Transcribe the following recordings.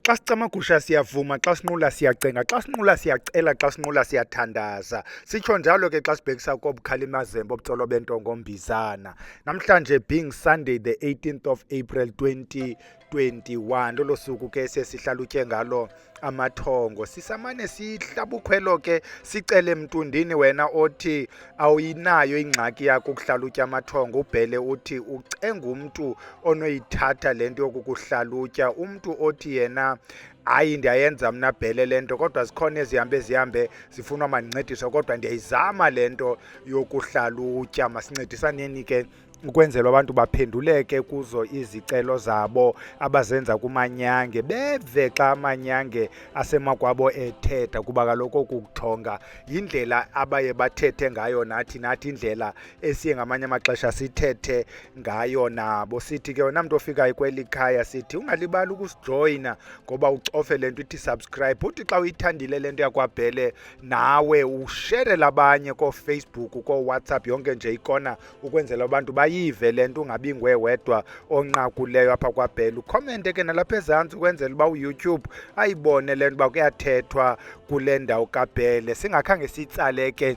Xa sicamagusha siyavuma, xa sinqula siyacenga, xa sinqula siyacela, xa sinqula siyathandaza. Sitsho njalo ke xa sibhekisa kobukhala emazembe obutsolo bentongo mbizana. Namhlanje being Sunday the 18th of April 2021, lolo suku ke sihlalutye ngalo amathongo. Sisamane sihlabukhwelo ke sicele mntundini wena othi awuyinayo ingxaki yakho ukuhlalutya amathongo, ubhele uthi ucenga umntu onoyithatha lento yokukuhlalutya, umntu othi yena hayi ndiyayenza mna bhele le nto, kodwa zikhona ezihambe zifuna mandincediswe, kodwa ndiyayizama le nto yokuhlalutya. Masincedisaneni ke ukwenzela abantu baphenduleke kuzo izicelo zabo abazenza kumanyange, beve xa amanyange asemakwabo ethetha, kuba kaloku ukuthonga yindlela abaye bathethe ngayo nathi indlela esiye ngamanye amaxesha sithethe ngayo nabo. Sithi ke wena mntu ofikayo kweli khaya, sithi ungalibali ukusijoyina ngoba ucofe le nto ithi subscribe, uthi xa uyithandile le nto yakwabhele nawe usherele abanye kooFacebook, kooWhatsApp, yonke nje ikona, ukwenzela abantu bayive le nto, ungabi nguwe wedwa onqakuleyo apha kwabhele. Ukhomente ke nalapha ezantsi ukwenzela uba uYouTube ayibone le nto uba kuyathethwa kule ndawo kabhele. Singakhange siyitsale ke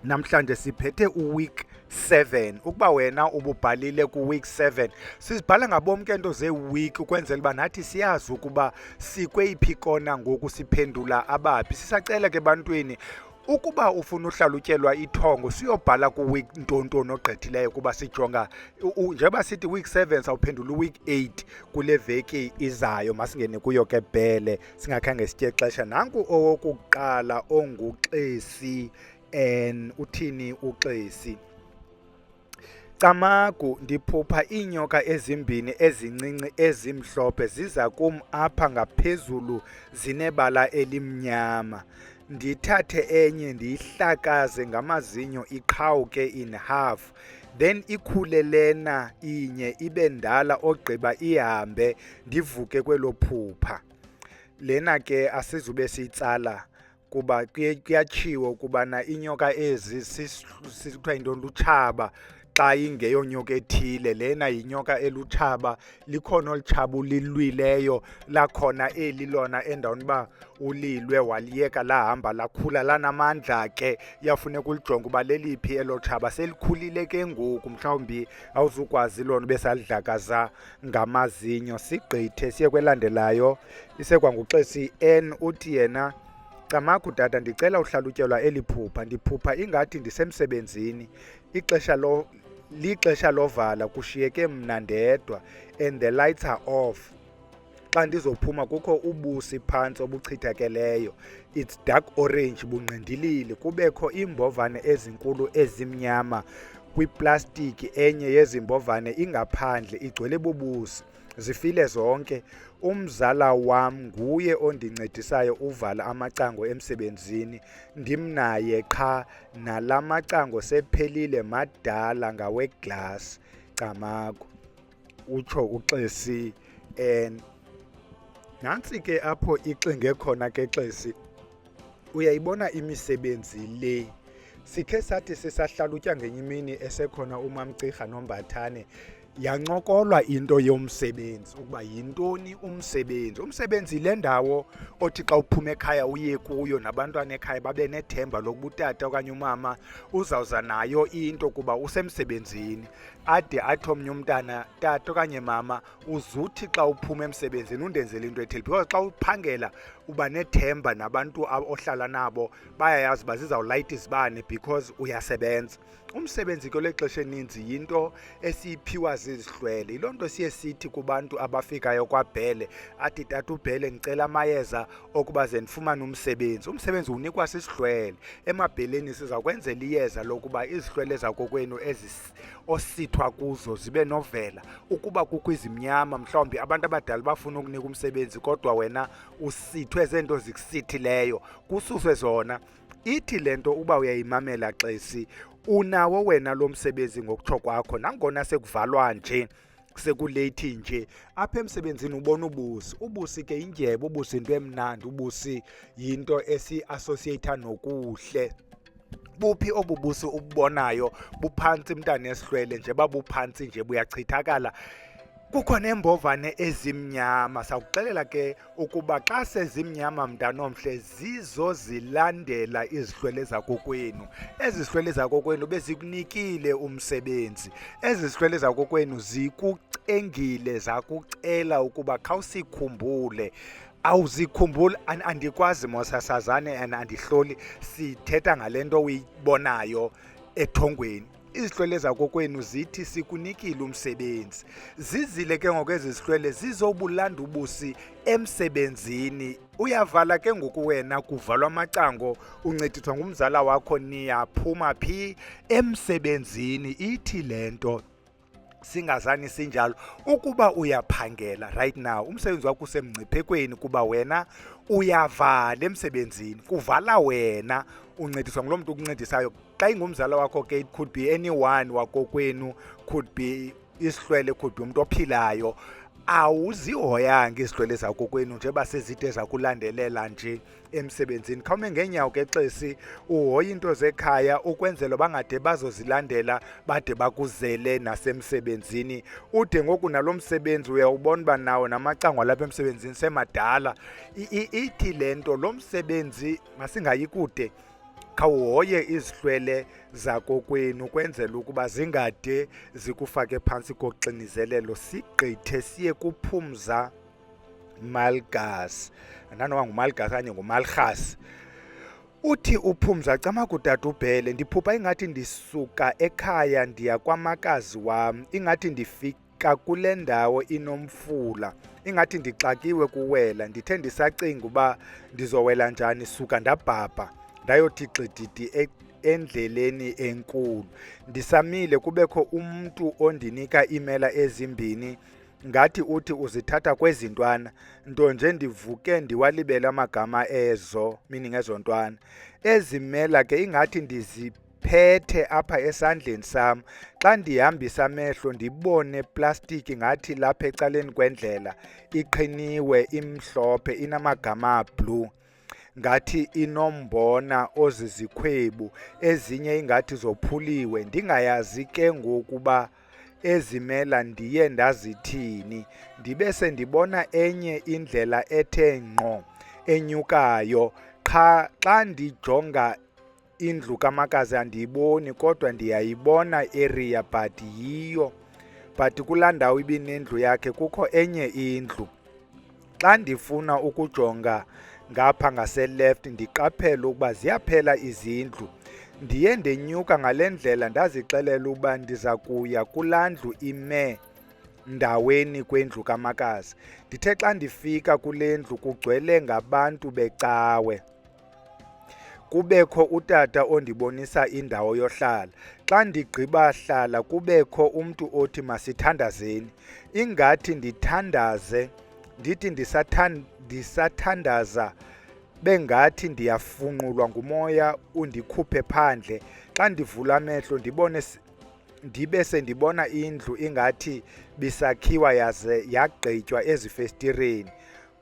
namhlanje siphethe uweek 7. Ukuba wena ububhalile ku-week 7, sizibhala ngabom ke nto ze-week ukwenzela uba nathi siyazi ukuba sikweyiphi kona ngoku siphendula abaphi. Sisacela ke bantwini, ukuba ufuna uhlalutyelwa ithongo siyobhala ku-week ntontoni ogqithileyo, kuba sijonga njengoba sithi week 7 sawuphendula u-week 8 kule veki izayo. Masingene kuyo ke bhele singakhange sitye ixesha. Nanku owokuqala onguXesi. Uthini uXesi? Camagu, ndiphupha iinyoka ezimbini ezincinci ezimhlophe ziza kum apha ngaphezulu, zinebala elimnyama. Ndithathe enye ndiyihlakaze ngamazinyo iqhawuke in half, then ikhule lena inye ibe ndala ogqiba ihambe, ndivuke kwelo phupha. Lena ke asizube siyitsala kuba kuyatshiwo ukubana inyoka ezi kuthiwa yintoni, lutshaba xa ingeyonyoka ethile. Lena yinyoka elutshaba, likhona olu tshaba ulilwileyo, lakhona eli lona endaweni uba ulilwe waliyeka lahamba lakhula lanamandla ke. Iyawufuneka ulijonge uba leliphi elo tshaba, selikhulile ke ngoku, mhlawumbi awuzukwazi lona besalidlakaza ngamazinyo. Sigqithe siye kwelandelayo, isekwanguXesi N. Uthi yena, Camagu tata, ndicela uhlalutyelwa eli phupha. Ndiphupha ingathi ndisemsebenzini, lixesha lovala, kushiyeke mna ndedwa and the lights are off. Xa ndizophuma kukho ubusi phantsi obuchithakeleyo, it's dark orange, bunqindilili. Kubekho iimbovane ezinkulu ezimnyama kwiplastiki, enye yezimbovane ingaphandle igcwele bubusi, zifile zonke. Umzala wam nguye ondincedisayo uvala amacango emsebenzini, ndimnaye qha nala macango sephelile, madala ngaweglasi. Camagu, utsho uXesi N. Nantsi ke apho ixinge khona ke Xesi, uyayibona imisebenzi le. Sikhe sathi sisahlalutya ngenye imini esekhona uMamCirha noMbathane, yancokolwa into yomsebenzi, ukuba yintoni umsebenzi. Umsebenzi le ndawo othi xa uphuma ekhaya uye kuyo nabantwana ekhaya babe nethemba lokuba utata okanye umama uzawuza nayo into kuba usemsebenzini. Ade athi omnye umntana, tata okanye mama, uzuthi xa uphuma emsebenzini undenzele into ethile, because xa uphangela uba nethemba nabantu ohlala nabo bayayazi uba zizawulayita izibane because uyasebenza. Umsebenzi ke lexesha eninzi yinto esiyiphiwa zizihlwele. Yiloo nto siye sithi kubantu abafikayo kwabhele, athi tata uBhele ndicela amayeza okuba ze ndifumane umsebenzi. Umsebenzi unikwa sisihlwele. Emabheleni sizakwenzela iyeza lokuba izihlwele zakokwenu osithwa kuzo zibe novela. Ukuba kukho izimnyama, mhlawumbi abantu abadala bafuna ukunika umsebenzi kodwa wena usithwe zeento zikusithileyo, kususwe zona. Ithi le nto uba uyayimamela Xesi, unawo wena lo msebenzi ngokutsho kwakho, nangona sekuvalwa nje, sekuleyithi nje. Apha emsebenzini ubona ubusi. Ubusi ke indyebo, ubusi into emnandi, ubusi yinto esi-associata nokuhle. Buphi obu busi ububonayo buphantsi mntana esihlwele nje, babuphantsi nje buyachithakala. Kukho neembovane ezimnyama. Sakuxelela ke ukuba xa sezimnyama mntanomhle zizo zilandela izihlwele zakokwenu. Ezi zihlwele zakokwenu bezikunikile umsebenzi. Ezi zihlwele zakokwenu zikucengile zakucela ukuba khawusikhumbule. Awuzikhumbuli? Andikwazi mosasazane and andihloli sithetha ngale nto uyibonayo ethongweni. Izihlwele zakokwenu zithi sikunikile umsebenzi. Zizile ke ngoku ezi zihlwele zizobulanda ubusi emsebenzini. Uyavala ke ngoku wena kuvalwa amacango uncediswa ngumzala wakho niyaphuma phi emsebenzini. Ithi le nto singazani sinjalo ukuba uyaphangela right now umsebenzi wakho usemngciphekweni kuba wena uyavala emsebenzini, kuvala wena uncediswa ngulo mntu ukuncedisayo. Xa ingumzala wakho ke it could be anyone wakokwenu, could be isihlwele, could be umuntu ophilayo. Awuzihoyanga izihlwele zakokwenu nje basezide zakulandelela nje emsebenzini. Khawume ngeenyawo ke xesi uhoya into zekhaya ukwenzela bangade bazozilandela bade bakuzele nasemsebenzini. Ude ngoku nalo msebenzi uyawubona uba nawo namacango alapha emsebenzini semadala. Ithi le nto lo msebenzi masingayi kude, khawuhoye izihlwele zakokwenu ukwenzela ukuba zingade zikufake phantsi koxinizelelo. Sigqithe siye kuphumza malgas. Andanoba ngumalgas okanye ngumalrhasi. Uthi uphumza cama kutata ubhele ndiphupha ingathi ndisuka ekhaya ndiya kwamakazi wam, ingathi ndifika kule ndawo inomfula, ingathi ndixakiwe kuwela. Ndithe ndisacinga uba ndizowela njani suka ndabhabha ndayothi xididi endleleni enkulu. Ndisamile kubekho umntu ondinika iimela ezimbini ngathi uthi uzithatha kwezi ntwana, nto nje ndivuke ndiwalibele amagama ezo, meaning ezo ntwana. Ezi mela ke ingathi ndiziphethe apha esandleni sam. Xa ndihambisa amehlo ndibone plastiki ngathi lapha ecaleni kwendlela iqhiniwe, imhlophe, inamagama ablue. Ngathi inombona ozizikhwebu, ezinye ingathi zophuliwe. Ndingayazi ke ngokuba ezimela ndiye ndazithini. Ndibe sendibona enye indlela ethe ngqo enyukayo. Xa ndijonga indlu kamakazi andiyiboni kodwa ndiyayibona area but yiyo. But kulaa ndawo ibinendlu yakhe kukho enye indlu. Xa ndifuna ukujonga ngapha ngase-left ndiqaphele ukuba ziyaphela izindlu. Ndiye ndenyuka ngale ndlela ndazixelela ukuba ndiza kuya kulaa ndlu ime ndaweni kwendlu kamakazi. Ndithe xa ndifika kule ndlu kugcwele ngabantu becawe. Kubekho utata ondibonisa indawo yohlala. Xa ndigqiba hlala kubekho umntu othi masithandazeni. Ingathi ndithandaze, ndithi ndisathandaza bengathi ndiyafunqulwa ngumoya undikhuphe phandle. Xa ndivula amehlo ndibe sendibona indlu ingathi bisakhiwa yaze yagqitywa ezifestireni,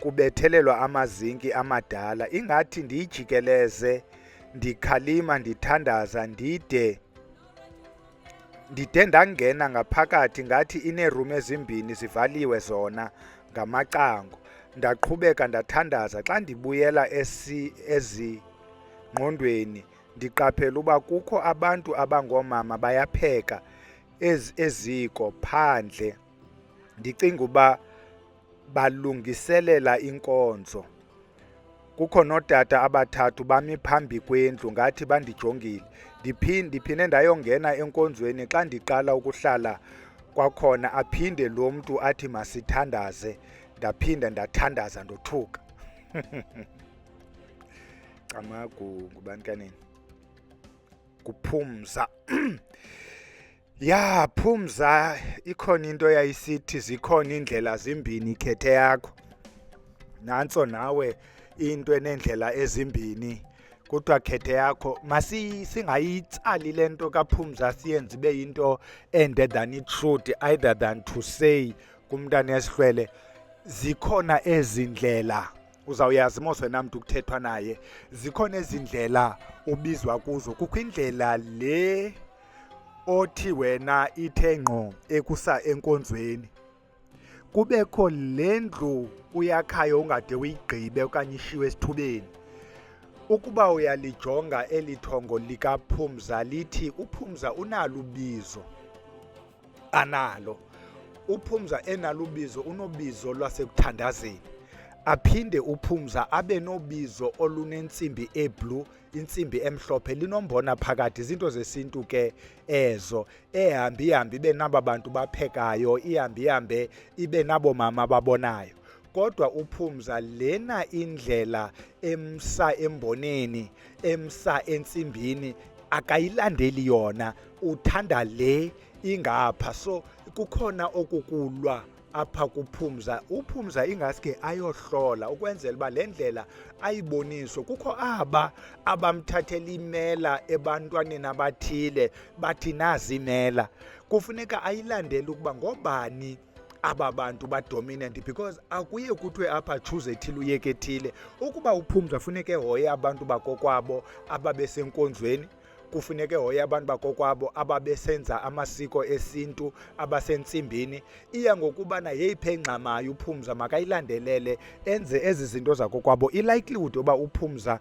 kubethelelwa amazinki amadala. Ingathi ndiyijikeleze ndikhalima ndithandaza ndide ndangena ngaphakathi ngathi ineerum ezimbini zivaliwe zona ngamacango. Ndaqhubeka ndathandaza. Xa ndibuyela ezingqondweni ndiqaphela uba kukho abantu abangoomama bayapheka eziko phandle. Ndicinga uba balungiselela inkonzo. Kukho nootata abathathu bami phambi kwendlu ngathi bandijongile. Ndiphinde ndayongena enkonzweni. Xa ndiqala ukuhlala kwakhona aphinde lo mntu athi masithandaze. Ndaphinda ndathandaza ndothuka. Camagu ngubani kanini? Kuphumza. Ya, phumza ikhona into yayisithi zikhona indlela zimbini, khethe yakho. Nantso nawe into eneendlela ezimbini kuthiwa khethe yakho. Singayitsali le nto kaphumza siyenze ibe yinto ende than it should, either than to say kumntana esihlwele zikhona ezi ndlela. Uzawuyazi mos wena mntu kuthethwa naye. Zikhona ezi ndlela ubizwa kuzo. Kukho indlela le othi wena ithe ngqo ekusa enkonzweni. kubekho le ndlu uyakhayo ungade uyigqibe okanye ishiwe esithubeni. Ukuba uyalijonga eli thongo likaphumza lithi uphumza unalo ubizo, analo. Uphumza enalo ubizo unobizo lwasekuthandazeni. Aphinde uphumza abe nobizo olunentsimbi eblue, intsimbi emhlophe, linombona phakathi. Izinto zesintu ke ezo, ihambe ibe naba bantu baphekayo, ihambe ibe nabo mama babonayo. Kodwa uphumza lena indlela emsa emboneni, emsa entsimbini, akayilandeli yona, uthanda le ingapha. So kukhona okukulwa apha kuphumza. Uphumza ingaske ayohlola ukwenzela uba le ndlela ayiboniswe. Kukho aba abamthathela imela ebantwaneni abathile bathi nazi imela, kufuneka ayilandele ukuba ngobani aba bantu badominant, because akuye kuthiwe apha choose ethile uyeke ethile. Ukuba uphumza funeke hoye abantu bakokwabo ababesenkonzweni, kufuneke hoye abantu bakokwabo ababesenza amasiko esintu, abasentsimbini. Iya ngokubana yeyiphe engxamayo uphumza makayilandelele enze ezi zinto zakokwabo. I-likelihood yoba uphumza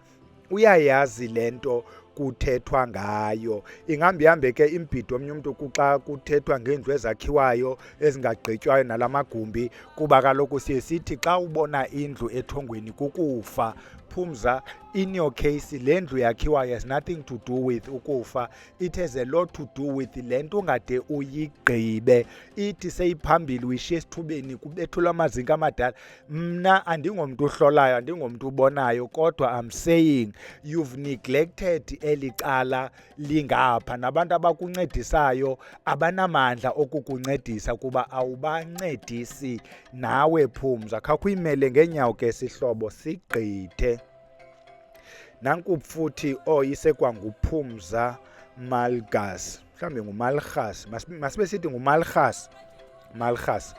uyayazi le nto kuthethwa ngayo. Ihambe ke imbhido omnye umntu kuxa kuthethwa ngeendlu ezakhiwayo ezingagqitywayo nala magumbi, kuba kaloku siye sithi xa ubona indlu ethongweni kukufa. Phumza, in your case le ndlu yakhiwayo has nothing to do with ukufa. It has a lot to do with le nto ungade uyigqibe. Ithi seyiphambili uyishiye esithubeni kubethulwa amazinki amadala. Mna andingomntu uhlolayo, andingomntu ubonayo, kodwa I'm saying you've neglected eli cala lingapha. Nabantu abakuncedisayo abanamandla okukuncedisa kuba awubancedisi nawe Phumza. Khakuyimele ngeenyawo ke sihlobo sigqithe. Nanku futhi isekwanguphumza malgas, mhlawumbe ngumalchas, masibe sithi ngumalchas. Malchas,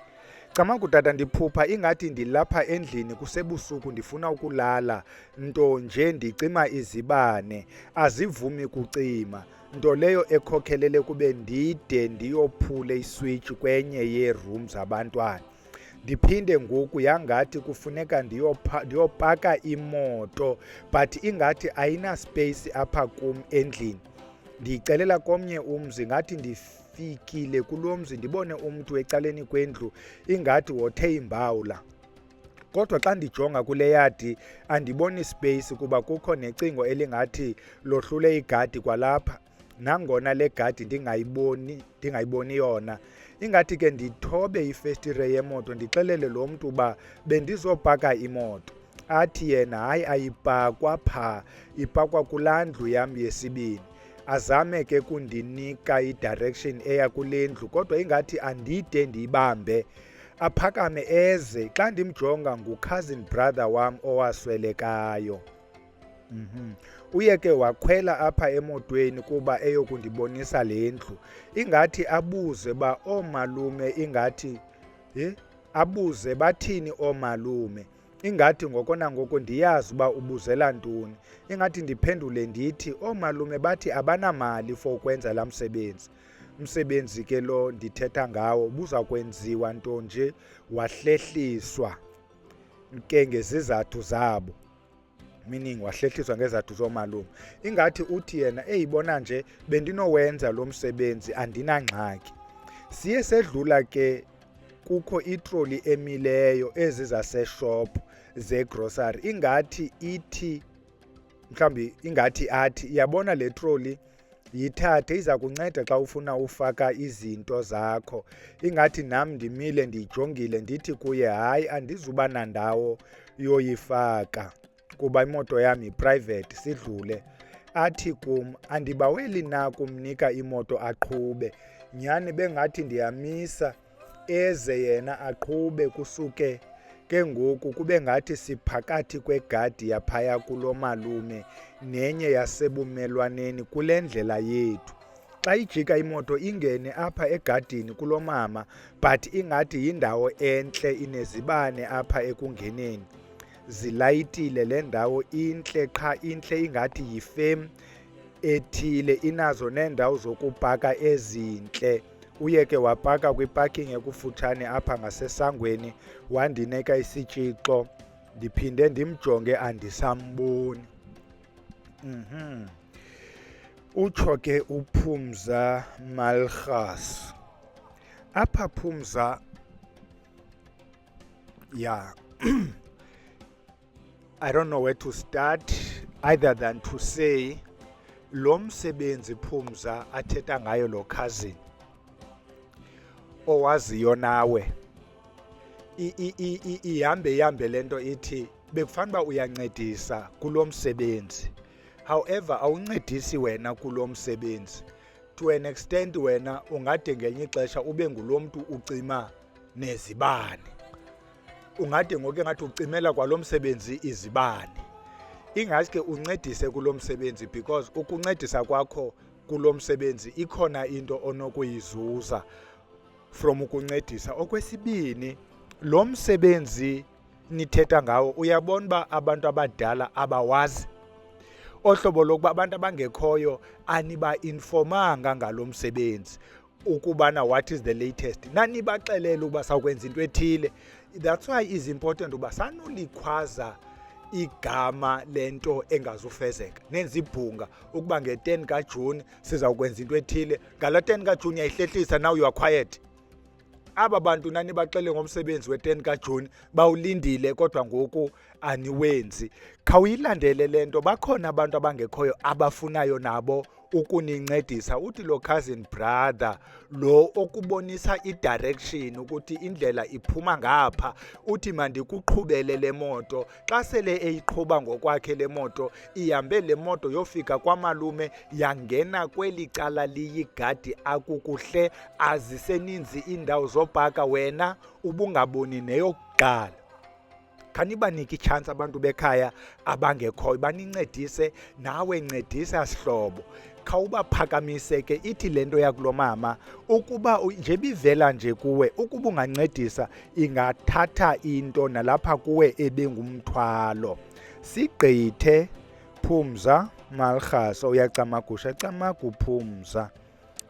cama kutata ndiphupha ingathi ndilapha endlini kusebusuku ndifuna ukulala, nto nje ndicima izibane, azivumi kucima, nto leyo ekhokhelele kube ndide ndiyophule iswitch kwenye yeeroom zabantwana. Ndiphinde ngoku yangathi kufuneka ndiyopaka imoto, but ingathi ayina space apha kum endlini. Ndiyicelela komnye umzi, ngathi ndifikile kulo mzi ndibone umntu ecaleni kwendlu ingathi wothe imbawula. Kodwa xa ndijonga kule yadi andiboni space kuba kukho necingo elingathi lohlule igadi kwalapha. Nangona le gadi ndingayiboni yona, ingathi ke ndithobe ifestire yemoto ndixelele lo mntu uba bendizopaka imoto. Athi yena hayi ayipakwa phaa, ipakwa kulaa ndlu yam yesibini. Azame ke kundinika idirection eya kule ndlu, kodwa ingathi andide ndiyibambe. Aphakame eze, xa ndimjonga ngu-cousin brother wam owaswelekayo. Uye ke wakhwela apha emotweni kuba eyokundibonisa le ndlu. Ingathi abuze ba oomalume, ingathi abuze bathini oomalume. Ingathi ngoko nangoko ndiyazi uba ubuzela ntoni. Ingathi ndiphendule ndithi oomalume bathi abanamali for ukwenza laa msebenzi. Umsebenzi ke lo ndithetha ngawo buza kwenziwa nto nje wahlehliswa ke ngezizathu zabo. Meaning wahlehliswa ngezathu zoomalume. Ingathi uthi yena eyibona nje bendinowenza lo msebenzi andinangxaki. Siye sedlula ke kukho itroli emileyo ezizaseshop zegrocery. Ingathi ithi mhlawumbi ingathi athi yabona le troli yithathe iza kunceda xa ufuna ufaka izinto zakho. Ingathi nam ndimile ndiyijongile ndithi kuye hayi andizuba nandawo yoyifaka kuba imoto yam yi-private, sidlule. Athi kum andibaweli na kumnika imoto aqhube. Nyhani bengathi ndiyamisa eze yena aqhube kusuke ke ngoku kube ngathi siphakathi kwegadi yaphaya kulo malume nenye yasebumelwaneni kule ndlela yethu. Xa ijika imoto ingene apha egadini kulo mama, but ingathi yindawo entle inezibane apha ekungeneni. Zilayitile le ndawo intle qha, intle ingathi yifem ethile, inazo neendawo zokupaka ezintle uye ke wapaka kwiparking ekufutshane apha ngasesangweni, wandinika isitshixo, ndiphinde ndimjonge andisamboni. Utsho ke uPhumza Malchus apha Phumza, yeah. I don't know where to start either than to say lo msebenzi Phumza athetha ngayo lo cousin owaziyo nawe, ihambe lento ithi bekufanele uba uyancedisa kulo msebenzi. However, awuncedisi wena kulo msebenzi. To an extent wena ungade ngelinye ixesha ube ngulo mntu ucima nezibane. Ungade ngoku engathi ucimela kwalo msebenzi izibane. Ingathi ke uncedise kulo msebenzi because ukuncedisa kwakho kulo msebenzi ikhona into onokuyizuza from ukuncedisa. Okwesibini, lo msebenzi nithetha ngawo uyabona uba abantu abadala abawazi. Ohlobo lokuba abantu abangekhoyo aniba-informanga ngalo msebenzi ukubana what is the latest. Nanibaxelele uba sawukwenza into ethile. That's why is important uba sanolikhwaza igama lento engazufezeka. Nenza ibhunga ukuba nge-10 kaJuni sizawukwenza into ethile. Ngala 10 kaJuni yayihlehlisa, now you are quiet. Aba bantu nanibaxele ngomsebenzi we-10 kaJuni bawulindile kodwa ngoku aniwenzi. Khawuyilandele lento, bakhona abantu abangekhoyo abafunayo nabo ukunincedisa. Uthi lo cousin brother lo okubonisa i-direction ukuthi indlela iphuma ngapha, uthi mandikuqhubele le moto. Xa sele eyiqhuba ngokwakhe le moto, ihambe le moto yofika kwamalume, yangena kweli cala liyigadi akukuhle, aziseninzi iindawo zopaka, wena ubungaboni neyokuqala. Khanibanike itshansi abantu bekhaya abangekhoyo banincedise, nawe ncedisa sihlobo. Khawubaphakamise ke, ithi lento yakulo mama ukuba nje bivela nje kuwe, ukuba ungancedisa ingathatha into nalapha kuwe ebengumthwalo. Sigqithe Phumza Malchus, uyacamagusha camaguphumza.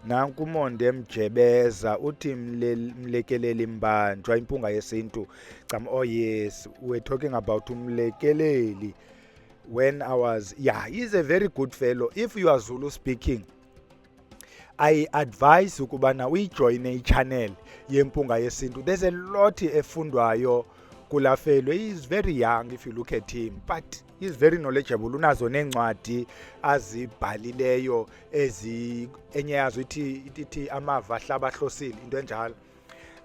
Nanku umonde mjebeza uthi mlekeleli mbanjwa impunga yesintu. Oh yes, we're talking about umlekeleli. When I was, yeah, he's a very good fellow. If you are Zulu speaking, I advise ukubana uyijoine i-channel yempunga yesintu. There's a lot efundwayo kula fellow. He is very young if you look at him, but he's very knowledgeable. Unazo neencwadi azibhalileyo enye yazo ithi amava ahlabahlosile, into enjalo.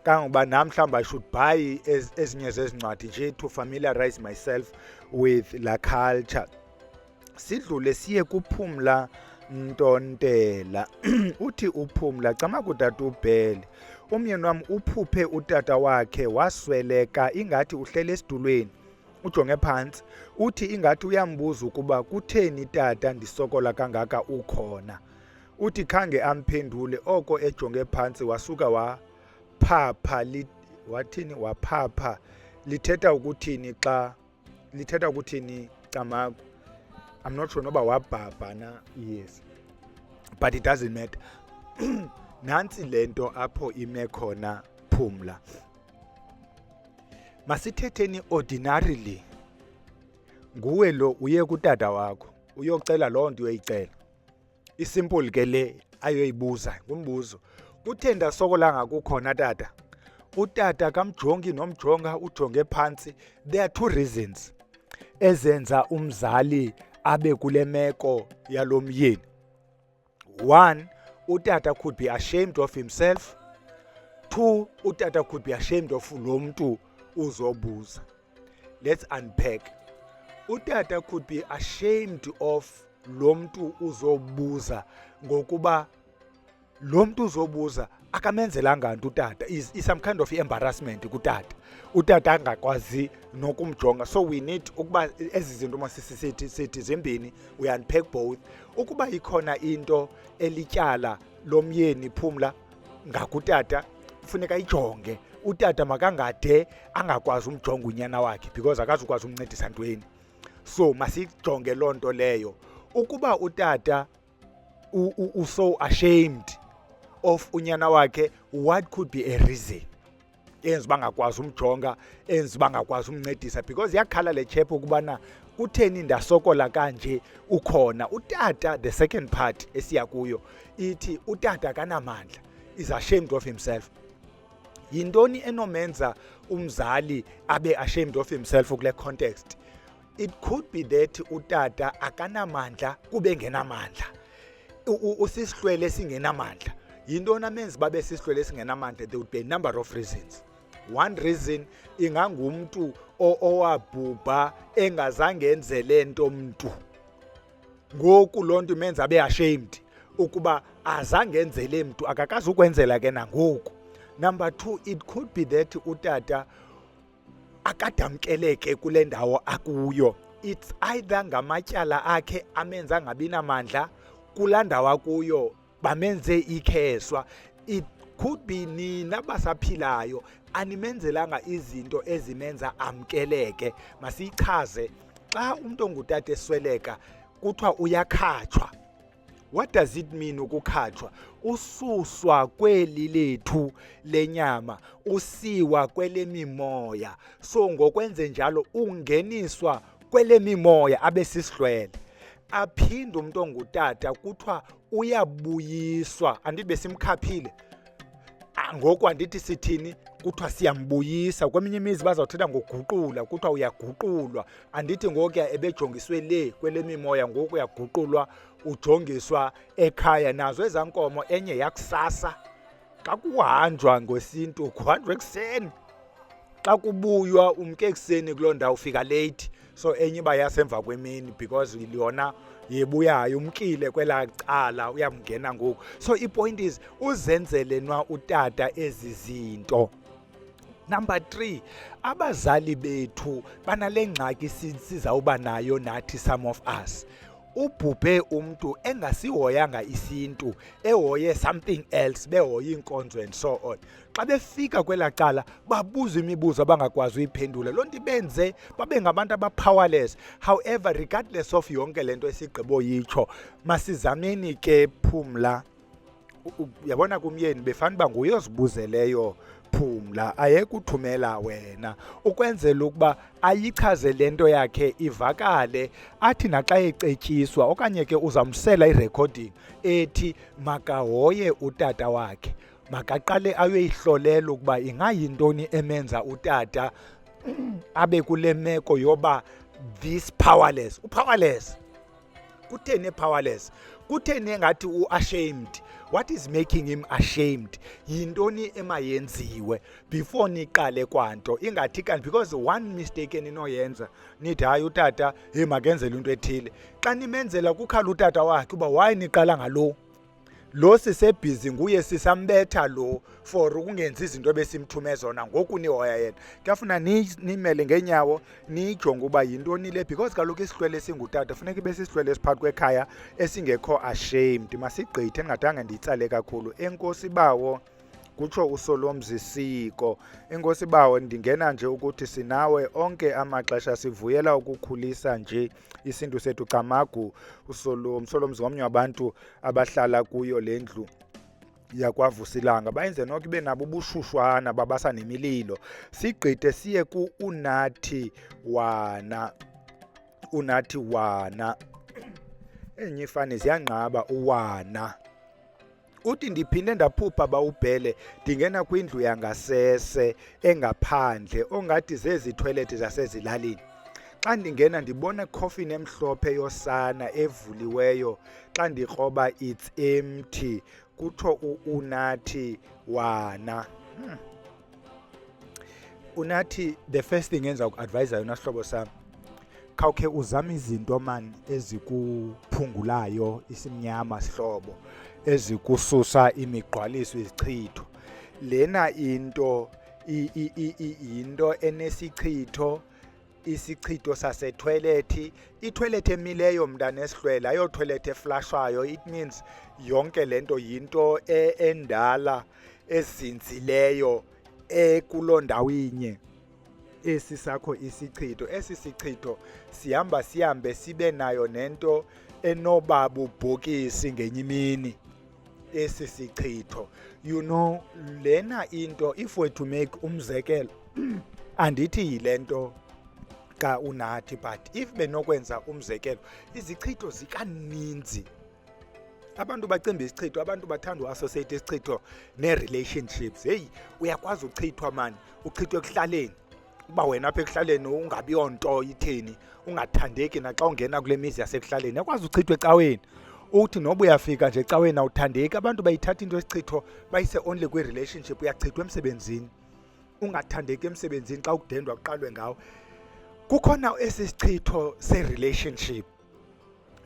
Kangokuba nam mhlawumbi I should buy ezinye zezincwadi nje to familiarize myself with la culture. Sidlule siye kuPhumla Ntontela. Uthi uPhumla camakutata uBhele, umyeni wam uphuphe utata wakhe wasweleka, ingathi uhlele esidulweni ujonge phantsi. Uthi ingathi uyambuza ukuba kutheni tata ndisokola kangaka ukhona. Uthi khange amphendule, oko ejonge phantsi wasuka waphapha. Wathini waphapha? Lithetha ukuthini camagu? I'm not sure noba wabhabha na. Yes, but it doesn't matter. Nansi lento apho ime khona Phumla. Masithetheni ordinarily. Nguwe lo uye kutata wakho uyocela loo nto uyoyicela. Isimple ke le ayoyibuza ngumbuzo. Kutheni ndasokola ngakukhona tata? Utata kamjongi nomjonga, ujonge phantsi. There are two reasons ezenza umzali abe kule meko yalo myeni. One, utata could be ashamed of himself. Two, utata could be ashamed of lo mntu uzobuza. Let's unpack. Utata could be ashamed of lo mntu uzobuza ngokuba lo mntu uzobuza akamenzelanga nto utata. Is some kind of embarrassment kutata. Utata angakwazi nokumjonga. So we need ukuba ezi zinto masisithi zimbini, we unpack both. Ukuba ikhona into elityala lomyeni Phumla ngakutata, kufuneka ijonge. Utata makangade angakwazi umjonga unyana wakhe because akazukwazi umncedisa ntweni. So masijonge loo nto leyo. Ukuba utata so ashamed of unyana wakhe, what could be a reason enza bangakwazi umjonga, enza bangakwazi umncedisa? Because yakhala le chap ukubana kutheni ndasokola kanje ukhona. Utata, the second part esiya kuyo, ithi utata kanamandla, is ashamed of himself. Yintoni enomenza umzali abe ashamed of himself kule context? It could be that utata akanamandla kube ngenamandla. Usisihlwele singenamandla. Yintoni amenza babe sisihlwele singenamandla? There would be a number of reasons. One reason, ingangumntu owabhubha engazange enze lento mntu. Ngoku loo nto imenza abe ashamed ukuba azange enzele mntu, akakazi ukwenzela ke nangoku. Number two, it could be that utata akadamkeleke kule ndawo akuyo. It's either ngamatyala akhe amenza angabi namandla, kulaa ndawo akuyo bamenze ikheswa. It could be nina basaphilayo animenzelanga izinto ezimenza amkeleke. Masiyichaze, xa umuntu ongutata esweleka kuthiwa uyakhatshwa. What does it mean ukukhatshwa? Ususwa kweli lethu lenyama, usiwa kwele mimoya. So ngokwenze njalo ungeniswa kwele mimoya abe sisihlwele. Aphinde umuntu ongutata kuthiwa uyabuyiswa. Andithi besimkhaphile, ngoku andithi sithini, kuthiwa siyambuyisa. Kweminye imizi bazawuthetha ngoguqula, kuthiwa uyaguqulwa. Andithi ngoku ebejongiswe le kwele mimoya, ngoku uyaguqulwa ujongiswa ekhaya. Nazo ezaa nkomo, enye yakusasa. Xa kuhanjwa ngwesintu kuhanjwa ekuseni, xa kubuywa umke ekuseni kuloo ndawo ufika late. So enye iba yasemva kwemini because yona yebuyayo umkile kwelaa cala, uyamngena ngoku. So ipoint is uzenzele nwa utata ezi zinto. Number 3, abazali bethu banale ngxaki sizawuba nayo nathi, some of us. Ubhubhe umntu engasihoyanga isintu, ehoye something else, behoye iinkonzo and so on. Xa befika kwelaa cala babuza imibuzo abangakwazi uyiphendula. Loo nto ibenze babe ngabantu aba-powerless. However, regardless of yonke le nto esigqibo yitsho, masizameni ke Phumla. Yabona kumyeni befanele uba nguye ozibuzeleyo Phumla, ayeke uthumela wena, ukwenzela ukuba ayichaze le nto yakhe ivakale. Athi naxa ecetyiswa okanye ke uzamsela irecording ethi makahoye utata wakhe, makaqale ayoyihlolela ukuba ingayintoni emenza utata abe kule meko yoba this powerless. Upowerless. Kutheni powerless? Kutheni engathi u-ashamed? What is making him ashamed? Yintoni emayenziwe before niqale kwanto? Ingathi kanti because one mistake eninoyenza nithi hayi utata makenzele into ethile. Xa nimenzela kukhala utata wakhe uba why niqala ngalo. Lo sisebhizi nguye sisambetha lo for ukungenza izinto besimthume zona, ngoku nihoya yena. Kuyafuna nimele ngeenyawo niyijonge uba yintoni le, because kaloku isihlwele singutata funeka ibe sisihlwele esiphakathi kwekhaya esingekho ashamed. Masigqithe ndingadanga ndiyitsale kakhulu. Enkosi bawo, kutsho uSolomzi Siko. Enkosi bawo, ndingena nje ukuthi sinawe onke amaxesha, sivuyela ukukhulisa nje isintu sethu. Camagu uSolomzi ngomnye wabantu abahlala kuyo le ndlu yakwaVusilanga. Bayenze noko ibe nabo ubushushwana babasa nemililo. Sigqithe siye ku unathi wana. Enye ifani ziyanqaba uwana. Uthi ndiphinde ndaphupha bawubhele, ndingena kwindlu yangasese engaphandle ongathi zezi toilet zasezilalini. Xa ndingena ndibona coffin emhlophe yosana evuliweyo. Xa ndikroba it's empty. Kutho unathi wana. Unathi, the first thing enza ukuadvise yona sihlobo sam, khawukhe uzame izinto man ezikuphungulayo isimnyama sihlobo, ezikususa imigqwaliso, izichitho. Lena into yinto enesichitho, isichitho sasetoilet. Itoilet emileyo mntana esihlwele, ayo toilet eflashwayo. It means yonke lento yinto endala ezinzileyo ekulo ndawo inye. Esi sakho isichitho, esi sichitho sihambe sibe nayo nento enoba bubhokisi ngenye imini. esi sichitho. You know, lena into, if we're to make umzekelo, andithi yile nto ka unathi, but if benokwenza umzekelo, izichitho zikaninzi. Abantu bacimba isichitho, abantu bathanda uassociate isichitho ne-relationships. Hey, uyakwazi uchithwa man, uchithwe ekuhlaleni. Uba wena apha ekuhlaleni ungabi yonto itheni, ungathandeki naxa ungena kule mizi yasekuhlaleni, uyakwazi uchithwe ecaweni. Uthi noba uyafika nje ecaweni awuthandeki, abantu bayithatha into yesichitho bayise only kwi-relationship. Uyachithwa emsebenzini, ungathandeki emsebenzini xa ukudendwa kuqalwe ngawo. Kukhona esi sichitho se-relationship.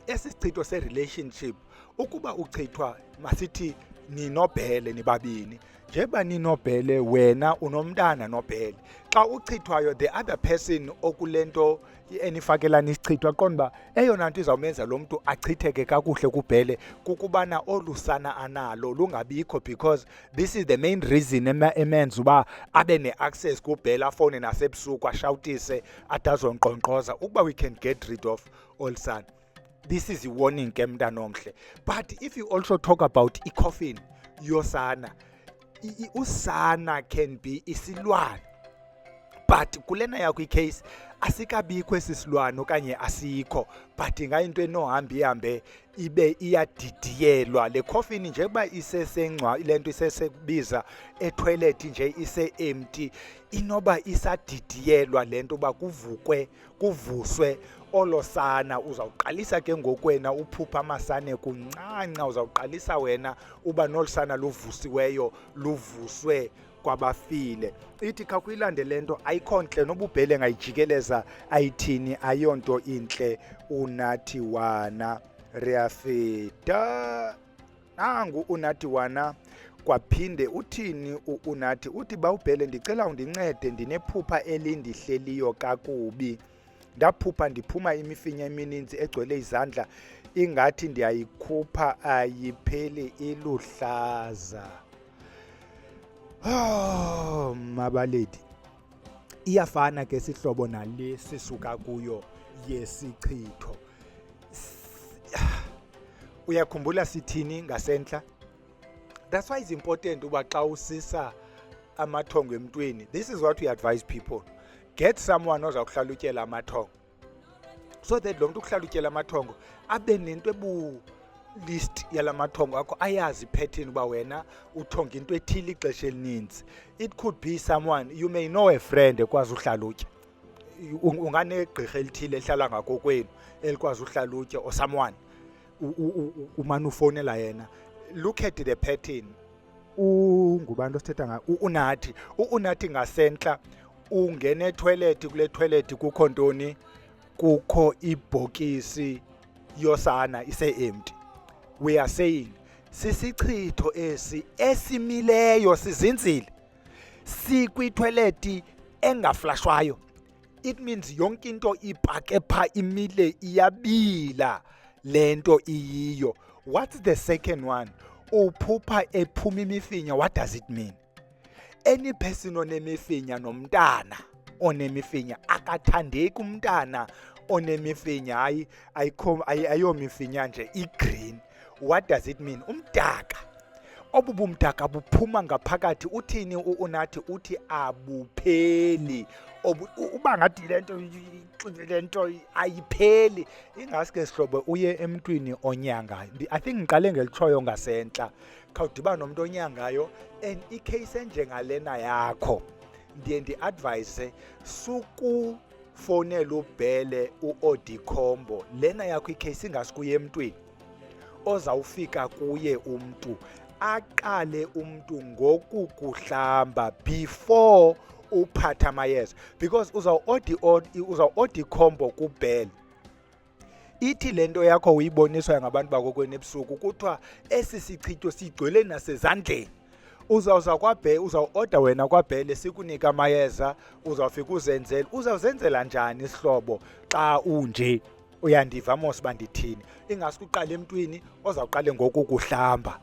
Esi sichitho se-relationship, ukuba uchithwa masithi ninobhele nibabini, njeba ninobhele wena unomntana nobhele. Xa uchithwayo the other person okulento enifakelana isichithwa qonda uba eyona nto izawumenza lo mntu achitheke kakuhle kubhele kukubana olu sana analo lungabikho, because this is the main reason emenza uba abe ne-access kubhele, afowune nasebusuku ashawutise ade azonkqonkqoza ukuba we can get rid of all sana. This is a warning ke mntana omhle. But if you also talk about i-coffin yosana, usana can be isilwane, but kulena yakho i-case asikabikho esi silwane okanye asikho, but ingayinto enohamba ihambe ibe iyadidiyelwa. Le coffin njengoba isesengcwa, le nto isesekubiza etoilet nje ise-empty, inoba isadidiyelwa le nto uba kuvuswe olosana. Uzawuqalisa ke ngokwena uphupha amasane kuncanca, uzawuqalisa wena uba nolusana luvusiweyo luvuswe kwabafile. Ithi khakuyilande le nto ayikho ntle, noba ubhele ngayijikeleza ayithini, ayonto intle. Unathi wana riyafeta nangu unathi wana kwaphinde uthini unathi uthi bawubhele ndicela undincede, ndinephupha elindihleliyo kakubi. Ndaphupha ndiphuma imifinya emininzi egcwele izandla, ingathi ndiyayikhupha ayipheli iluhlaza. Oh mabaledi, iyafana ke sihlobo nale sisuka kuyo yesichitho. Uyakhumbula sithini ngasentla? That's why it's important uba xa usisa amathongo emntwini, this is what we advise people. Get someone ozawuhlalutyela amathongo, so that lo mntu ukuhlalutyela amathongo abe nento list yala mathongo akho, ayazi pattern uba wena uthonga into ethile ixesha elininzi. It could be someone, you may know a friend ekwazi uhlalutya, unganegqirha elithile ehlala ngakokwenu elikwazi uhlalutya, or someone umane ufowunela yena. Look at the pattern. Ngubani osithetha ngayo? Unathi ngasentla ungene etoilet, kule toilet kukho ntoni? Kukho ibhokisi yosana ise-empty. We are saying sisichitho esi esimileyo, sizinzile, sikwitoilet engaflashwayo. It means yonke into ipake pha imile iyabila lento iyiyo. What's the second one? Uphupha ephuma imifinya. What does it mean? Any person onemifinya nomntana onemifinya akathandeki umntana onemifinya, ayomifinya nje i-green. What does it mean? Umdaka, obubumdaka buphuma ngaphakathi. Uthini unathi? Uthi abupheli. Uba ngathi lento ayipheli. Ingaske sihlobo uye emntwini onyangayo. I think ngiqale ngelitshoyo ngasentla, khawudibana nomuntu onyangayo, and icase enjengalena yakho ndiye ndi-advise sukufowunela ubhele uodikhombo. Lena yakho icase ingasikuye emntwini, ozawufika kuye umntu aqale umntu ngokukuhlamba before uphatha amayeza, because uzawuodikhombo kubhele. Ithi le nto yakho uyiboniswa ngabantu bakokweni ebusuku, kuthiwa esi sichitho sigcwele nasezandleni. Uzawuza kwabhele, uzawuoda wena kwabhele sikunika amayeza, uzawufika uzenzele. Uzawuzenzela njani isihlobo xa unje? Uyandiva mos uba ndithini? Ingasuke uqale emntwini ozawuqale ngokukuhlamba.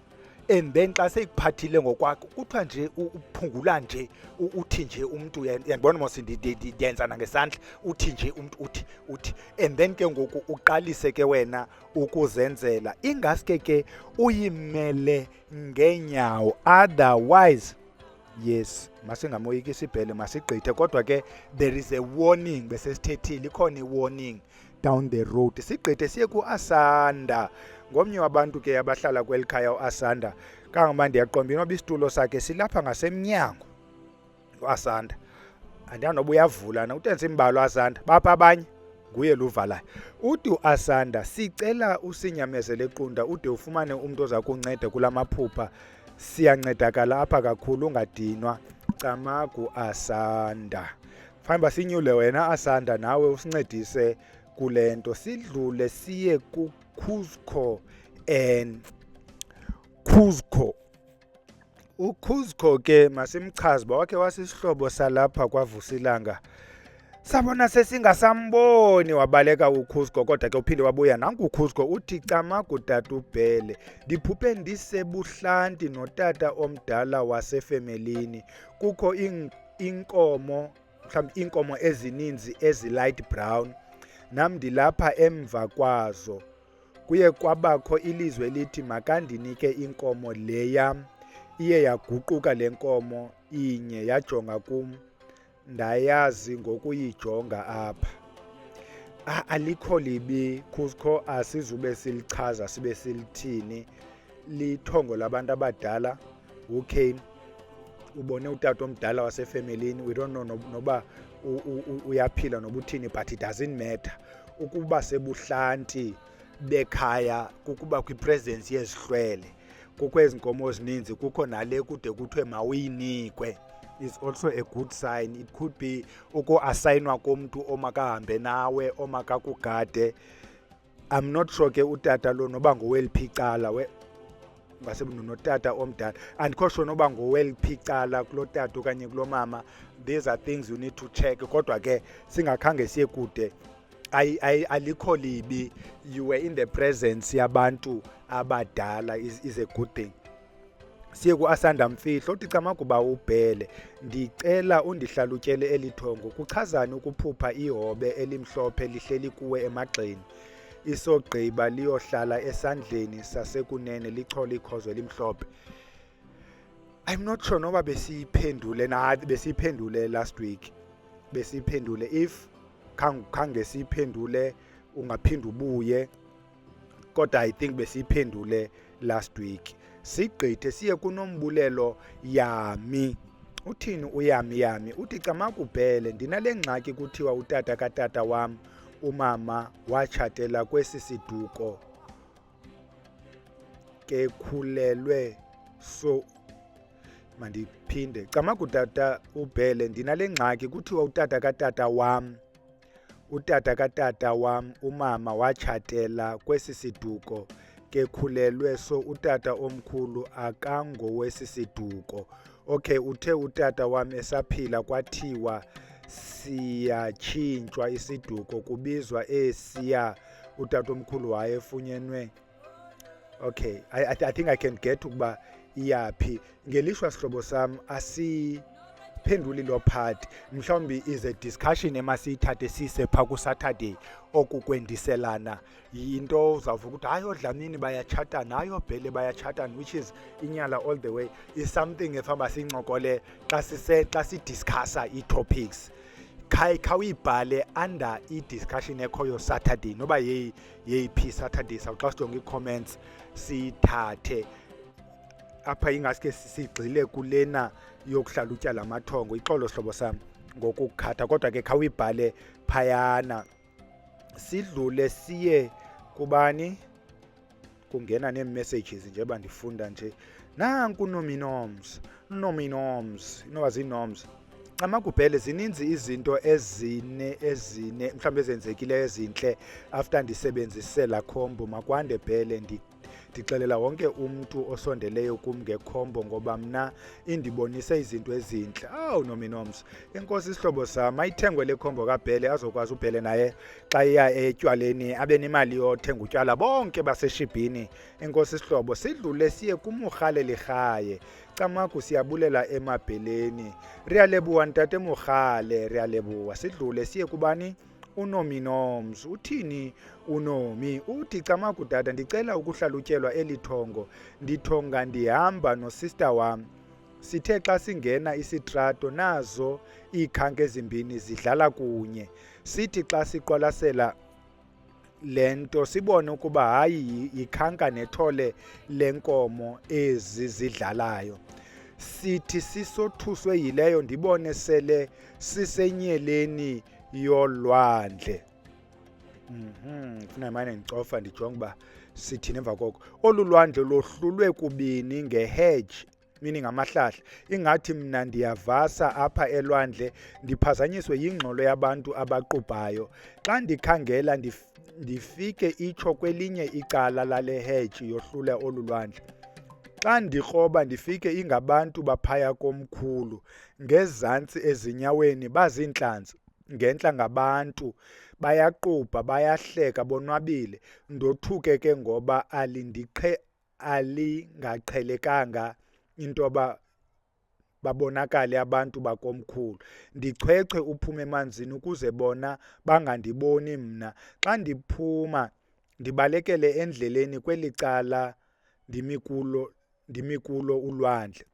and then xa seyikuphathile ngokwakho kuthiwa nje uphungula nje uthi nje umntu yandibona mos ndiyenza nangesandla uthi nje umntu uthi and then ke ngoku uqalise ke wena ukuzenzela ingaske ke uyimele ngeenyawo otherwise yes masingamoyikisi ibhele masigqithe kodwa ke there is a warning besesithethile ikhona i-warning down the road sigqithe siye ku-Asanda ngomnye wabantu ke abahlala kweli khaya u-Asanda kangoba ndiyaqomba inoba isitulo sakhe silapha ngasemnyango u-Asanda andiyanoba uyavula na utenza imbalo Asanda bapha abanye nguye luvalayo uthi u-Asanda sicela usinyamezele equnda ude ufumane umuntu oza kunceda kula maphupha siyancedakala apha kakhulu ungadinwa camagu Asanda fanuba sinyule wena Asanda nawe usincedise kule nto sidlule siye ku-Cuzco and Cuzco uCuzco ke masimchaze uba wakhe wasisihlobo salapha kwaVusilanga sabona sesingasamboni wabaleka uCuzco kodwa ke uphinde wabuya nanku uCuzco uthi camagu tata ubhele ndiphuphe ndisebuhlanti notata omdala wasefemelini kukho inkomo mhlawumbi iinkomo ezininzi ezi-light brown nam ndilapha emva kwazo kuye kwabakho ilizwe lithi makandinike inkomo le yam iye yaguquka le nkomo inye yajonga kum ndayazi ngokuyijonga apha alikho libi Cuzco asizube silichaza sibe silithini lithongo labantu abadala okay ubone utata omdala wasefemelini we don't know noba uyaphila noba uthini but it doesn't matter ukuba sebuhlanti bekhaya kukuba kwipresence yezihlwele kukho ezinkomo ezininzi kukho nale kude kuthiwe mawuyinikwe is also a good sign it could be uku-asayinwa komntu omakahambe nawe omakakugade I'm not sure ke utata lo noba ngoweliphi icala notata omdala andikho sure noba ngoweliphi icala kulo tata okanye kulo mama these are things you need to check kodwa ke singakhange siye kude alikho libi you were in the presence yabantu abadala is a good thing siye ku-Asanda mfihlo uthi camaguba ubhele ndicela undihlalutyele elithongo kuchazani ukuphupha ihobe elimhlophe lihleli kuwe emagxeni isogqiba liyohlala esandleni sasekunene lichole ikhozo elimhlophe I'm not sure noba besiyiphendule last week besiyiphendule if khange siyiphendule ungaphinda ubuye kodwa I think besiyiphendule last week sigqithe siye kunombulelo yami uthini uyami uthi camakubhele ndinale ngxaki kuthiwa utata katata wam umama watshatela kwesi siduko ke khulelwe so mandiphinde camakutata ubhele ndinale ngxaki kuthiwa utata katata wam umama watshatela kwesi siduko ke khulelwe so utata omkhulu akangowesi siduko okay uthe utata wam esaphila kwathiwa siyatshintshwa isiduko kubizwa esiya utata omkhulu wayefunyenwe okay I think I can get ukuba iyaphi ngelishwa sihlobo sam asiphenduli lo part mhlawumbi is a discussion emasiyithathe sise pha ku-Saturday okukwendiselana yinto uzawuvuka ukuthi hayi oDlamini bayachatana hayi obhele bayachatana which is inyala all the way is something efamba sincokole xa sidiscussa ii-topics khawuyibhale under i-discussion ekhoyo Saturday noba yeyiphi Saturday sawuxa sijonge ii-comments siyithathe apha ingaske sigxile kulena yokuhlalutya lamathongo ixolo sihlobo sam ngokukhatha kodwa ke khawuyibhale phayana sidlule siye kubani kungena nee-messages nje bandifunda nje nanku nominoms inoba ziinoms camakubhele zininzi izinto ezine mhlawumbi ezenzekileyo ezintle after ndisebenzise la khombo makwande bhele ndixelela wonke umntu osondeleyo kum ngekhombo ngoba mna indibonise izinto ezintle. Awu nominomso, enkosi isihlobo sam ayithengwe le khombo kaBhele azokwazi uBhele naye xa iya etywaleni abe nemali yothenga utywala bonke baseshibhini. Enkosi isihlobo, sidlule siye kumurhale lirhaye. Camagu siyabulela emabheleni. Riyalebuwa ntate murhale, riyalebuwa. Sidlule siye kubani? Unominomso. Uthini unomi? Uthi Camagu tata, ndicela ukuhlalutyelwa eli thongo. Ndithonga ndihamba nosister wam. Sithe xa singena isitrato nazo iikhanka ezimbini zidlala kunye. Sithi xa siqwalasela le nto sibone ukuba hayi ikhanka nethole lenkomo ezi zidlalayo. Sithi sisothuswe yileyo ndibone sele sisenyeleni yolwandle. Funa imane ndicofa ndijonga uba sithini emva koko. Olu lwandle lohlulwe kubini ngehedge, meaning amahlahla. Ingathi mna ndiyavasa apha elwandle ndiphazanyiswe yingxolo yabantu abaqubhayo. Xa ndikhangela ndifike itsho kwelinye icala lale hedge yohlule olu lwandle. Xa ndikroba ndifike ingabantu baphaya komkhulu, ngezantsi ezinyaweni baziintlanzi, ngentla ngabantu, bayaqubha bayahleka bonwabile. Ndothuke ke ngoba alingaqhelekanga into babonakale abantu bakomkhulu. Ndichwechwe uphume emanzini ukuze bona bangandiboni mna. Xa ndiphuma ndibalekele endleleni kweli cala ndimi kulo ulwandle.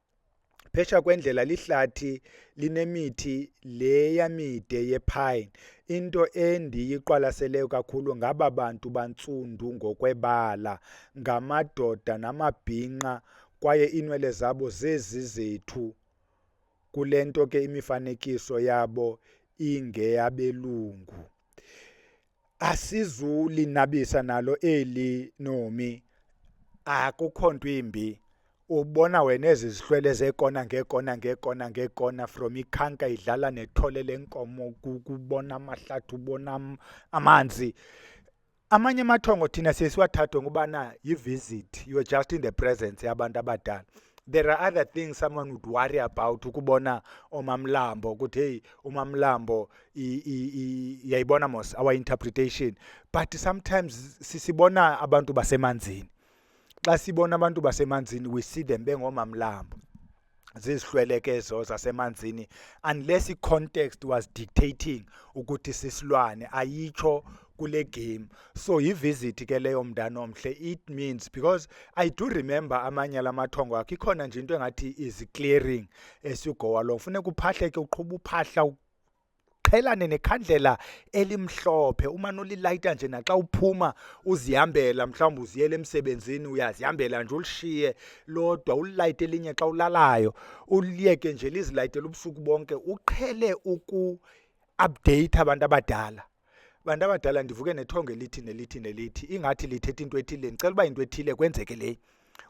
Phesha kwendlela lihlathi linemithi leya mide yepine. Into endiyiqwalaseleyo kakhulu ngaba bantu bantsundu ngokwebala, ngamadoda namabhinqa, kwaye iinwele zabo zezi zethu. Kule nto ke imifanekiso yabo ingeyabelungu. Asizulinabisa nalo eli nomi. Akukho nto imbi. Ubona wena ezi zihlwele zeekona ngeekona ngeekona ngeekona from ikhanka idlala nethole lenkomo, kubona amahlathi, ubona amanzi. Amanye amathongo thina siye siwathathe ngobana yi-visit. You are just in the presence yabantu abadala. There are other things someone would worry about. Ukubona omamlambo ukuthi hey umamlambo yayibona mos our interpretation. But sometimes sisibona abantu basemanzini. Xa sibona abantu basemanzini we see them bengomamlambo. Zizihlwelekezo zasemanzini, unless i-context was dictating ukuthi sisilwane, ayitsho kule game. So yivisit ke leyo mntana omhle. It means, because I do remember amanye alamathongo akho ikhona nje into engathi is clearing as you go along. Funeka uphahleke uqhuba uphahla qhelane nekhandlela elimhlophe, umane ulilayita nje naxa uphuma uzihambela, mhlawumbi uziyele emsebenzini uyazihambela nje ulishiye lodwa, ulilayite elinye xa ulalayo, uliyeke nje lizilayitele ubusuku bonke. Uqhele uku-update abantu abadala. Abantu abadala ndivuke nethongo nelithi ingathi lithetha into ethile, ndicela uba into ethile kwenzeke le.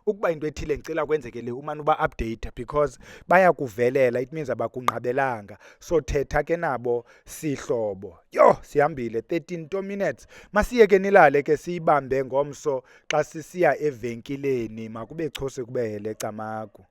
Ukuba into ethile ngicela kwenzeke le, umane uba update because baya kuvelela. It means abakunqabelanga. So thetha ke nabo sihlobo. Yo sihambile 13 minutes. Masiye ke nilale ke siyibambe ngomso xa sisiya evenkileni. Makube chose kubele Camagu.